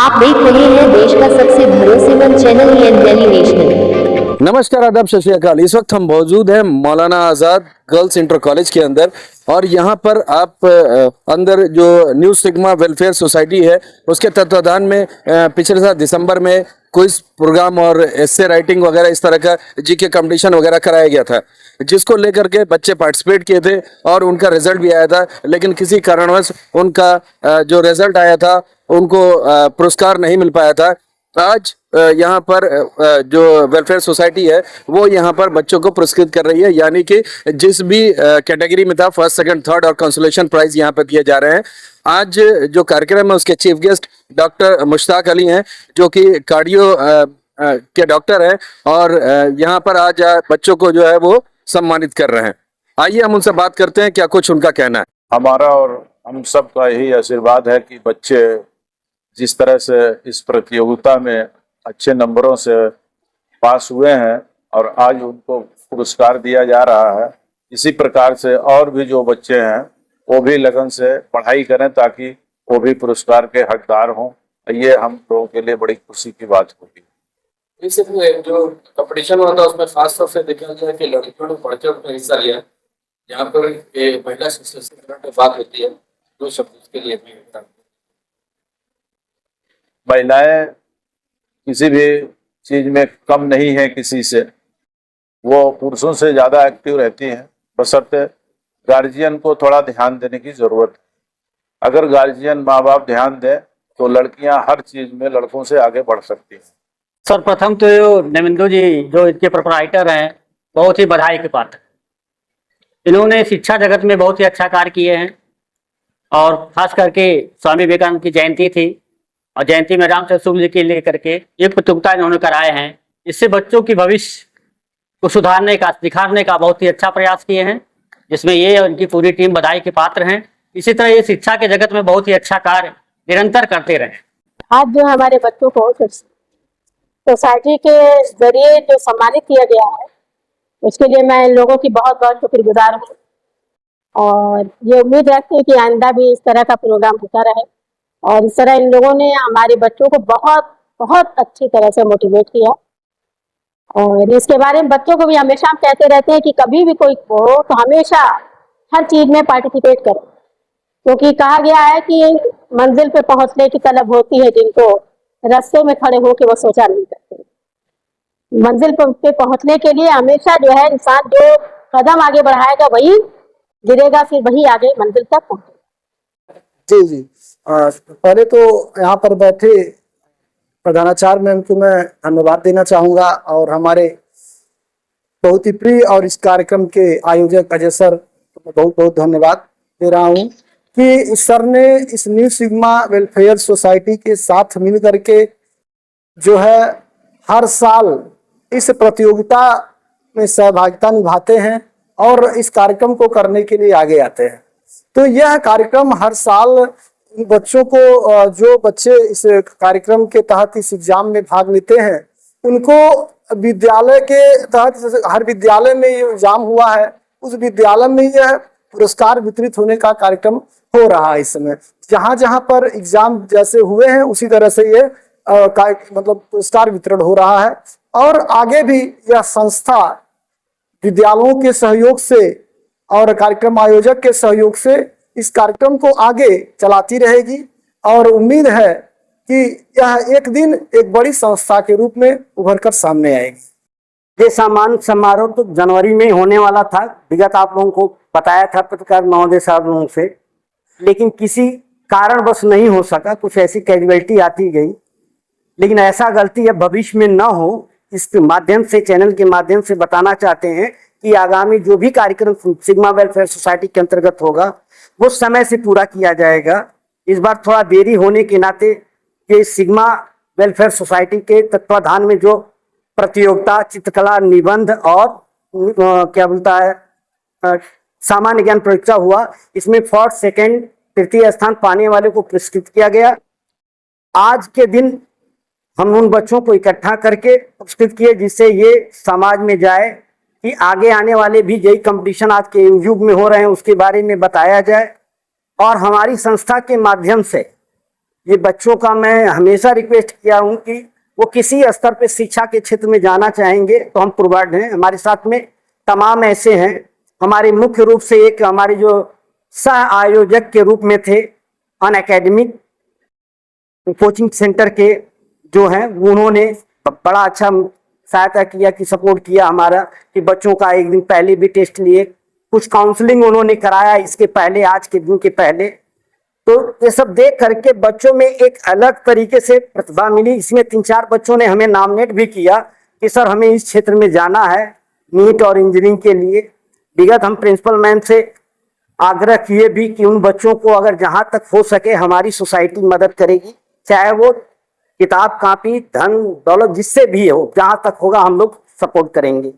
आप देख रहे हैं देश का सबसे भरोसेमंद चैनल दिल्ली नेशनल। नमस्कार, आदाब, सत श्री अकाल। इस वक्त हम मौजूद हैं मौलाना आज़ाद गर्ल्स इंटर कॉलेज के अंदर और यहाँ पर आप अंदर जो न्यू सिग्मा वेलफेयर सोसाइटी है उसके तत्वाधान में पिछले साल दिसंबर में क्विज प्रोग्राम और एस्से राइटिंग वगैरह इस तरह का जीके कंपटीशन वगैरह कराया गया था, जिसको लेकर के बच्चे पार्टिसिपेट किए थे और उनका रिजल्ट भी आया था। लेकिन किसी कारणवश उनका जो रिजल्ट आया था उनको पुरस्कार नहीं मिल पाया था। आज यहाँ पर जो वेलफेयर सोसाइटी है वो यहाँ पर बच्चों को पुरस्कृत कर रही है, यानी कि जिस भी कैटेगरी में था फर्स्ट, सेकंड, थर्ड और कंसोलेशन प्राइज यहाँ पर दिए जा रहे हैं। आज जो कार्यक्रम है उसके chief guest doctor Mushtaq Ali हैं, जो कि कार्डियो के डॉक्टर हैं और यहाँ पर आज बच्चों को जो है वो सम्मानित कर रहे हैं। आइए हम उनसे बात करते हैं, क्या कुछ उनका कहना है। हमारा और हम सब का यही आशीर्वाद है कि बच्चे जिस तरह से इस प्रतियोगिता में अच्छे नंबरों से पास हुए हैं और आज उनको पुरस्कार दिया जा रहा है, इसी प्रकार से और भी जो बच्चे हैं वो भी लगन से पढ़ाई करें ताकि वो भी पुरस्कार के हकदार हों। ये हम लोगों के लिए बड़ी खुशी की बात होगी। इसमें जो कंपटीशन हुआ था उसमें खास तौर से देखा गया कि लड़कियों ने बढ़ चढ़ कर हिस्सा लिया। यहाँ पर महिला सशक्तिकरण की बात होती है, दो शब्द उसके लिए भी महिलाएं किसी भी चीज में कम नहीं है किसी से, वो पुरुषों से ज्यादा एक्टिव रहती हैं, बशर्ते गार्जियन को थोड़ा ध्यान देने की जरूरत है। अगर गार्जियन माँ बाप ध्यान दें तो लड़कियां हर चीज में लड़कों से आगे बढ़ सकती हैं। सर्वप्रथम तो नविंदु जी जो इनके प्रोपराइटर हैं बहुत ही बधाई के पात्र। इन्होंने शिक्षा जगत में बहुत ही अच्छा कार्य किए हैं और खास करके स्वामी विवेकानंद की जयंती थी और जयंती में रामचंद्र शुक्ल जी के लेकर के एक प्रतियोगिता इन्होंने कराए हैं। इससे बच्चों की भविष्य को सुधारने का, दिखाने का बहुत ही अच्छा प्रयास किए हैं, जिसमें ये उनकी पूरी टीम बधाई के पात्र हैं। इसी तरह ये शिक्षा के जगत में बहुत ही अच्छा कार्य निरंतर करते रहे। आज जो हमारे बच्चों को सोसाइटी के जरिए जो सम्मानित किया गया है उसके लिए मैं इन लोगों की बहुत बहुत शुक्रगुजार हूँ और ये उम्मीद रखती हूँ कि आइंदा भी इस तरह का प्रोग्राम होता रहे। और इस तरह इन लोगों ने हमारे बच्चों को बहुत बहुत अच्छी तरह से मोटिवेट किया और इसके बारे में बच्चों को भी हमेशा हम कहते रहते हैं कि कभी भी कोई हो तो हमेशा हर चीज में पार्टिसिपेट करो, क्योंकि कहा गया है कि मंजिल पे पहुंचने की तलब होती है जिनको रास्ते में खड़े होकर वो सोचा नहीं करते। मंजिल पे पहुंचने के लिए हमेशा जो है इंसान जो कदम आगे बढ़ाएगा वही गिरेगा, फिर वही आगे मंजिल तक पहुंचेगा। जी जी, पहले तो यहाँ पर बैठे प्रधानाचार्य मैम को मैं धन्यवाद देना चाहूंगा और हमारे बहुत ही प्रिय और इस कार्यक्रम के आयोजक अजय सर को बहुत बहुत धन्यवाद दे रहा हूँ कि इस सर ने इस न्यू सिग्मा वेलफेयर सोसाइटी के साथ मिल करके जो है हर साल इस प्रतियोगिता में सहभागिता निभाते हैं और इस कार्यक्रम को करने के लिए आगे आते हैं। तो यह कार्यक्रम हर साल बच्चों को, जो बच्चे इस कार्यक्रम के तहत इस एग्जाम में भाग लेते हैं उनको विद्यालय के तहत, हर विद्यालय में ये एग्जाम हुआ है, उस विद्यालय में यह पुरस्कार वितरित होने का कार्यक्रम हो रहा है। इस समय जहां जहां पर एग्जाम जैसे हुए हैं उसी तरह से ये मतलब पुरस्कार वितरण हो रहा है और आगे भी यह संस्था विद्यालयों के सहयोग से और कार्यक्रम आयोजक के सहयोग से इस कार्यक्रम को आगे चलाती रहेगी और उम्मीद है कि यह एक दिन एक बड़ी संस्था के रूप में उभर कर सामने आएगी। ये सम्मान समारोह तो जनवरी में होने वाला था, विगत आप लोगों को बताया था पत्रकार महोदय साहब लोगों से, लेकिन किसी कारणवश नहीं हो सका, कुछ ऐसी कैजुअलिटी आती गई। लेकिन ऐसा गलती अब भविष्य में न हो, इस माध्यम से, चैनल के माध्यम से बताना चाहते हैं कि आगामी जो भी कार्यक्रम सिग्मा वेलफेयर सोसाइटी के अंतर्गत होगा वो समय से पूरा किया जाएगा। इस बार थोड़ा देरी होने के नाते कि सिग्मा वेलफेयर सोसाइटी के तत्वाधान में जो प्रतियोगिता चित्रकला, निबंध और क्या बोलता है सामान्य ज्ञान परीक्षा हुआ, इसमें फर्स्ट, सेकंड, तृतीय स्थान पाने वाले को पुरस्कृत किया गया। आज के दिन हम उन बच्चों को इकट्ठा करके पुरस्कृत किए जिससे ये समाज में जाए कि आगे आने वाले भी यही कंपटीशन आज के युग में हो रहे हैं उसके बारे में बताया जाए और हमारी संस्था के माध्यम से ये बच्चों का मैं हमेशा रिक्वेस्ट किया हूँ कि वो किसी स्तर पे शिक्षा के क्षेत्र में जाना चाहेंगे तो हम प्रोवाइड हैं। हमारे साथ में तमाम ऐसे हैं। हमारे मुख्य रूप से एक हमारे जो सह आयोजक के रूप में थे अन एकेडमिक कोचिंग सेंटर के जो हैं, उन्होंने बड़ा अच्छा सहायता किया कि सपोर्ट किया हमारा कि बच्चों का एक दिन पहले भी टेस्ट लिए, कुछ काउंसलिंग उन्होंने कराया इसके पहले, आज के दिन के पहले। तो ये सब देख करके बच्चों में एक अलग तरीके से प्रतिभा मिली। इसमें 3-4 बच्चों ने हमें नॉमिनेट भी किया कि सर हमें इस क्षेत्र में जाना है नीट और इंजीनियरिंग के लिए। विगत हम प्रिंसिपल मैम से आग्रह किए भी कि उन बच्चों को अगर जहाँ तक हो सके हमारी सोसाइटी मदद करेगी, चाहे वो किताब कॉपी धन दौलत जिससे भी हो, जहाँ तक होगा हम लोग सपोर्ट करेंगे।